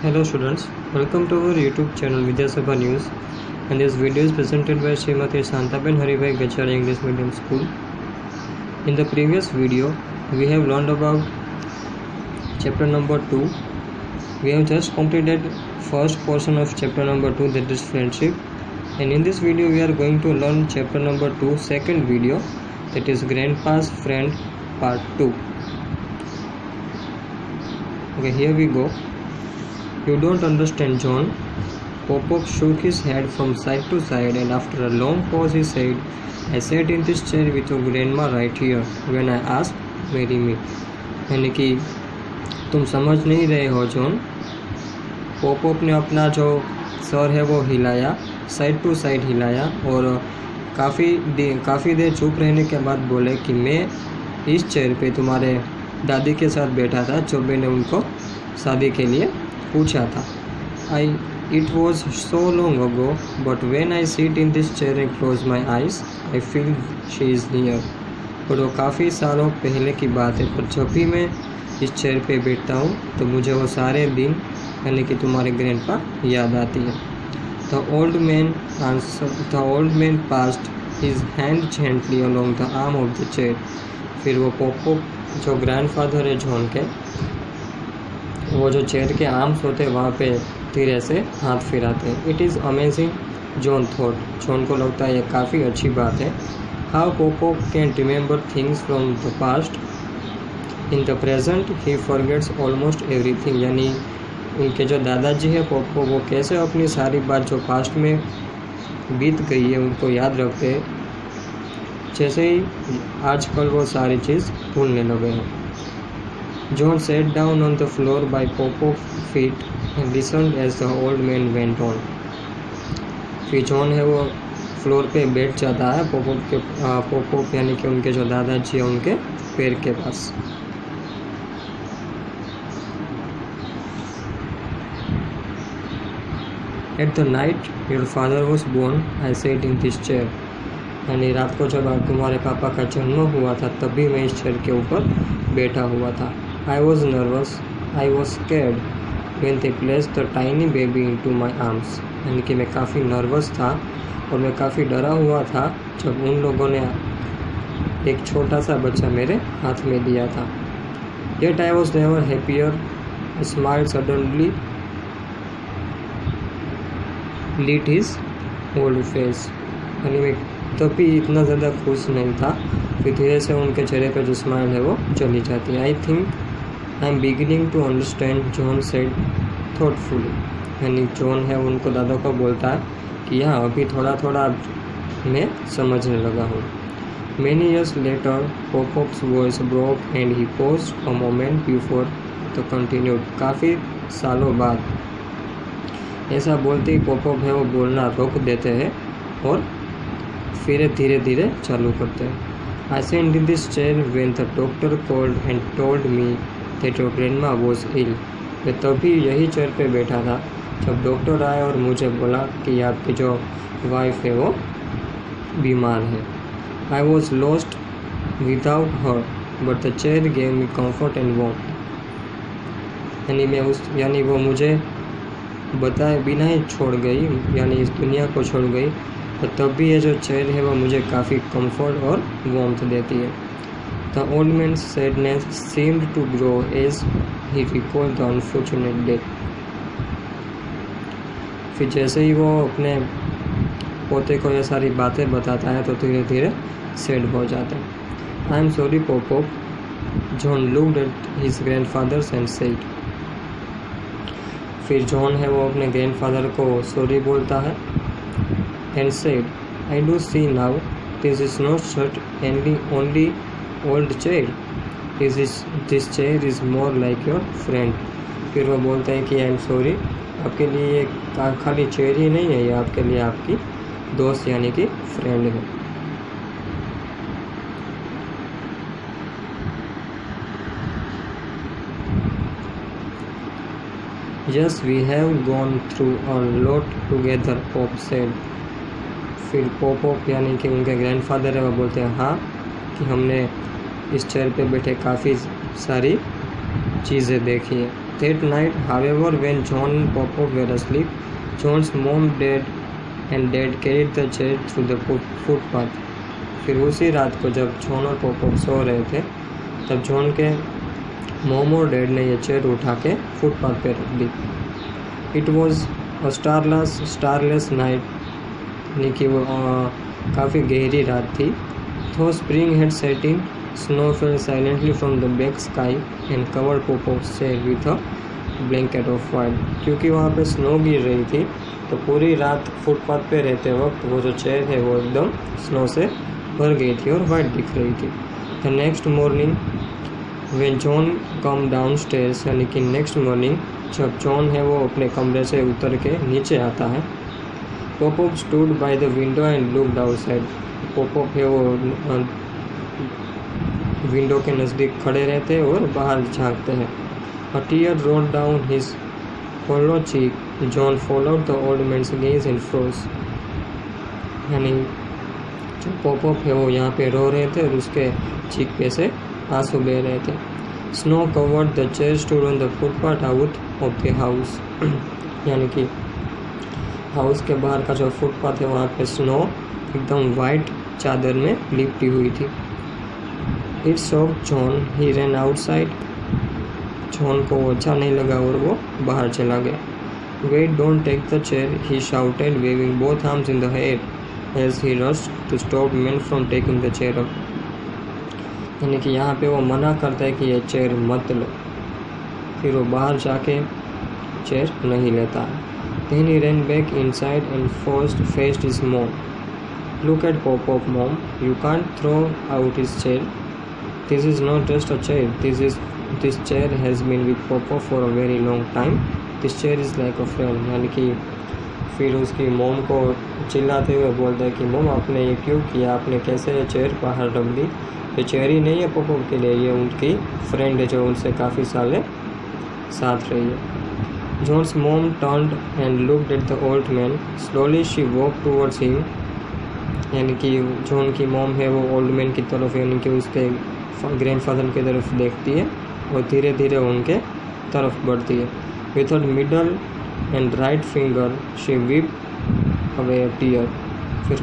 Hello students, welcome to our YouTube channel Vidya Sabha News, and this video is presented by Srimati Santaben Haribhai Gachari English Medium School. In the previous video, we have learned about chapter number 2. We have just completed first portion of chapter number 2, that is friendship, and in this video we are going to learn chapter number 2, second video, that is Grandpa's Friend Part 2. Okay, here we go. You don't understand, John. Pop-Pop shook his head from side to side, and after a long pause he said, I sat in this chair with your grandma right here when I asked marry me. यानी कि तुम समझ नहीं रहे हो John. Pop-pop ने अपना जो सर है वो हिलाया, साइड टू साइड हिलाया, और काफ़ी देर चुप रहने के बाद बोले कि मैं इस चेयर पे तुम्हारे दादी के साथ बैठा था जो मैंने उनको शादी के लिए पूछा था. It was so long ago, but when I sit in this chair and close my eyes, I feel she is near. और वो काफ़ी सालों पहले की बात है, पर जब भी मैं इस चेयर पे बैठता हूँ तो मुझे वो सारे दिन यानी कि तुम्हारे ग्रैंडपा याद आती है. The old man passed his hand gently along the arm of the chair. फिर वो पॉप जो ग्रैंडफादर है जॉन के, वो जो चेयर के आर्म्स होते हैं वहाँ पे धीरे से हाथ फिराते हैं. It is amazing, John thought. John को लगता है ये काफ़ी अच्छी बात है. How pop can remember things from the past in the present he forgets almost everything. यानी उनके जो दादाजी है पॉप, वो कैसे अपनी सारी बात जो पास्ट में बीत गई है उनको याद रखते हैं, जैसे ही आजकल वो सारी चीज़ भूलने लगे हैं. John sat down on the floor by Pop-Pop's feet and listened as the old man went on. फिर जॉन है वो फ्लोर पे बैठ जाता है पॉप यानी कि उनके जो दादाजी है उनके पैर के पास. At the night your father was born, I sat in this chair. यानी रात को जब तुम्हारे पापा का जन्म हुआ था तभी मैं इस चेयर के ऊपर बैठा हुआ था. I was nervous, I was scared when they placed the tiny baby into my arms. यानी कि मैं काफ़ी नर्वस था और मैं काफ़ी डरा हुआ था जब उन लोगों ने एक छोटा सा बच्चा मेरे हाथ में दिया था. Yet I was never happier. A smile suddenly lit his old face. यानी मैं तभी इतना ज़्यादा खुश नहीं था. फिर धीरे से उनके चेहरे पर जो स्माइल है वो चली जाती है. I think I'm beginning to understand, John said thoughtfully. यानी जॉन है उनको दादा को बोलता है कि यहाँ अभी थोड़ा थोड़ा मैं समझने लगा हूँ. Many years later, Pop-Pop's voice broke and he paused a moment before the continued. काफ़ी सालों बाद ऐसा बोलते ही पॉप-पॉप है वो बोलना रोक देते हैं और फिर धीरे धीरे चालू करते हैं. I sat in this chair when the doctor called and told me that your grandma was ill. मैं तभी यही चेयर पे बैठा था जब डॉक्टर आए और मुझे बोला कि आपकी जो वाइफ है वो बीमार है. I was lost without her, but the chair gave me comfort and warmth. यानी वो मुझे बताए बिना ही छोड़ गई, यानी इस दुनिया को छोड़ गई, तो तब भी ये जो चेयर है वो मुझे काफ़ी कंफर्ट और वार्मथ देती है. The old man's sadness seemed to grow as he recalled the unfortunate death. फिर जैसे ही वो अपने पोते को ये सारी बातें बताता है तो धीरे धीरे सैड हो जाता है. I am sorry, Pop-Pop. John looked at his grandfather and said. फिर जॉन है वो अपने ग्रैंडफादर को सॉरी बोलता है and said, I do see now, this is not such only old chair. This chair is more like your friend. फिर वो बोलता है कि आई एम सॉरी, आपके लिए ये खाली चेयर ही नहीं है, ये आपके लिए आपकी दोस्त यानी कि फ्रेंड है. Yes, we have gone through a lot together, Pop said. फिर पॉप यानी कि उनके ग्रैंडफादर है वो बोलते हैं हाँ कि हमने इस चेयर पे बैठे काफ़ी सारी चीज़ें देखी हैं. That night, however, when John and Popov were asleep, John's mom, dad carried the chair through the footpath. फिर उसी रात को जब जॉन और पॉपअप सो रहे थे, तब जॉन के मॉम और डैड ने ये चेयर उठा के फुटपाथ पे रख दी. It was a starless night, यानी कि वो काफ़ी गहरी रात थी. तो spring had set in, snow fell silently from the back sky and covered popups chair with a blanket of white. क्योंकि वहाँ पे स्नो गिर रही थी, तो पूरी रात फुटपाथ पे रहते वक्त वो जो चेयर है वो एकदम स्नो से भर गई थी और वाइट दिख रही थी. The next morning when John come down stairs, यानी कि नेक्स्ट मॉर्निंग जब जॉन है वो अपने कमरे से उतर के नीचे आता है, popup stood by the window and looked outside. Popup है वो विंडो के नज़दीक खड़े रहते हैं और बाहर झांकते हैं. A tear rolled down his hollow cheek. John followed the old man's gaze and froze. यानी जो पॉपअप है वो यहाँ पे रो रहे थे और उसके चीक पे से आंसू बह रहे थे. Snow covered the chair stood on the footpath out of the house. यानी कि हाउस के बाहर का जो फुटपाथ है वहाँ पे स्नो एकदम वाइट चादर में लिपटी हुई थी. It shocked John, he ran outside. John को अच्छा नहीं लगा और वो बाहर चला गया. Wait, don't take the chair, he shouted, waving both arms in the air as he rushed to stop men from taking the chair up. यानी कि यहाँ पे वो मना करता है कि ये चेयर मत लो, फिर वो बाहर जाके चेयर नहीं लेता. Then he ran back inside and faced his mom. Look at Pop-Up, mom. You can't throw out his chair. This is not just a chair. This chair has been with Pop-Up for a very long time. This chair is like a friend. यानी कि फिर उसकी मोम को चिल्लाते हुए बोलता है कि मोम आपने ये क्यों किया, आपने कैसे ये चेयर बाहर रख दी. ये चेयर ही नहीं है पॉपअप के लिए, ये उनकी फ्रेंड है जो उनसे काफ़ी साल साथ रही है. जॉन्स मोम turned and looked at the old man. Slowly she walk towards him. यानी कि जॉन की मोम है वो ओल्ड मैन की तरफ, यानी कि उसके ग्रैंडफादर की तरफ देखती है और धीरे धीरे उनके तरफ बढ़ती है. With her middle and right finger she whip away a tear. फिर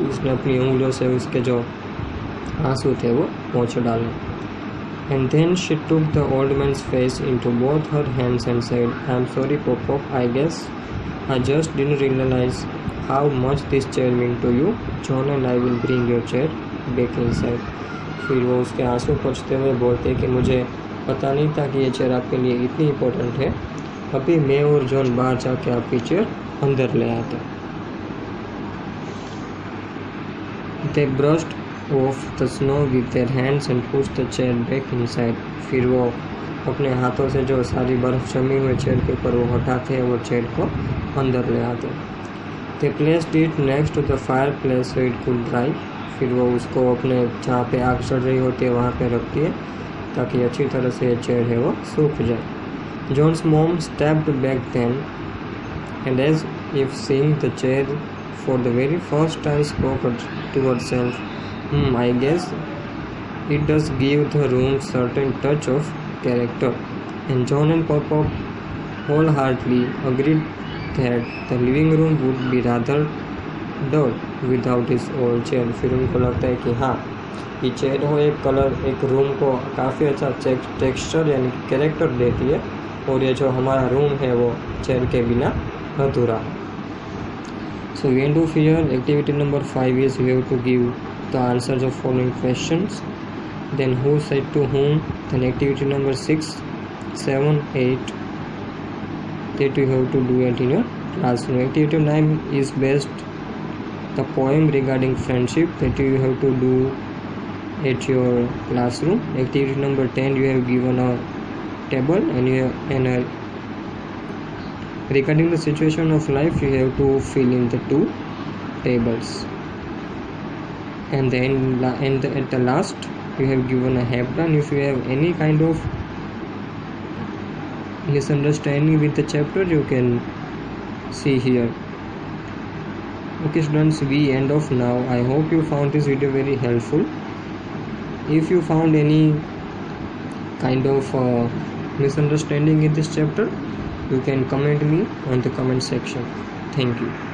उसने अपनी उंगलियों से उसके जो आंसू थे वो पोंछ डाले. And then she took the old man's face into both her hands and said, I am sorry popup, I guess I just didn't realise how much this chair mean to you. John and I will bring your chair back inside. फिर वो उसके आंसू पोंछते हुए बोलते कि मुझे पता नहीं था कि ये चेयर आपके लिए इतनी इम्पोर्टेंट है. अभी मैं और जॉन बाहर जाके आपकी चेयर अंदर ले आते. They brushed off the snow with their hands and pushed the chair back inside. फिर वो अपने हाथों से जो सारी बर्फ़ जमी हुई चेयर के ऊपर वो हटाते हैं, वो चेयर को अंदर ले आते. They placed it next to the fireplace so it could dry. फिर वो उसको अपने जहाँ पे आग चढ़ रही होती है वहाँ पे रखती है ताकि अच्छी तरह से ये चेयर है वो सूख जाए. John's mom stepped back then and as if seeing the chair for the very first time spoke to herself, I guess it does give the room certain touch of character. And John and Pop-Up wholeheartedly agreed that the living room would be rather dull without his old chair. फिर उनको लगता है कि हाँ, ये chair हो एक colour एक रूम को काफ़ी अच्छा टेक्सचर यानी कैरेक्टर देती है, और ये जो हमारा रूम है वो चेयर के बिना अधूरा. So we end off here. Activity number 5 is we have to give the answers of following questions. Then who said to whom. Then activity number 6, 7, 8 that you have to do it in your classroom. Activity 9 is based the poem regarding friendship that you have to do at your classroom. Activity number 10 you have given a table and regarding the situation of life you have to fill in the 2 tables. And then at the last you have given a heplan. If you have any kind of misunderstanding with the chapter you can see here. Okay students, we end off now. I hope you found this video very helpful. If you found any kind of misunderstanding in this chapter, you can comment me on the comment section. Thank you.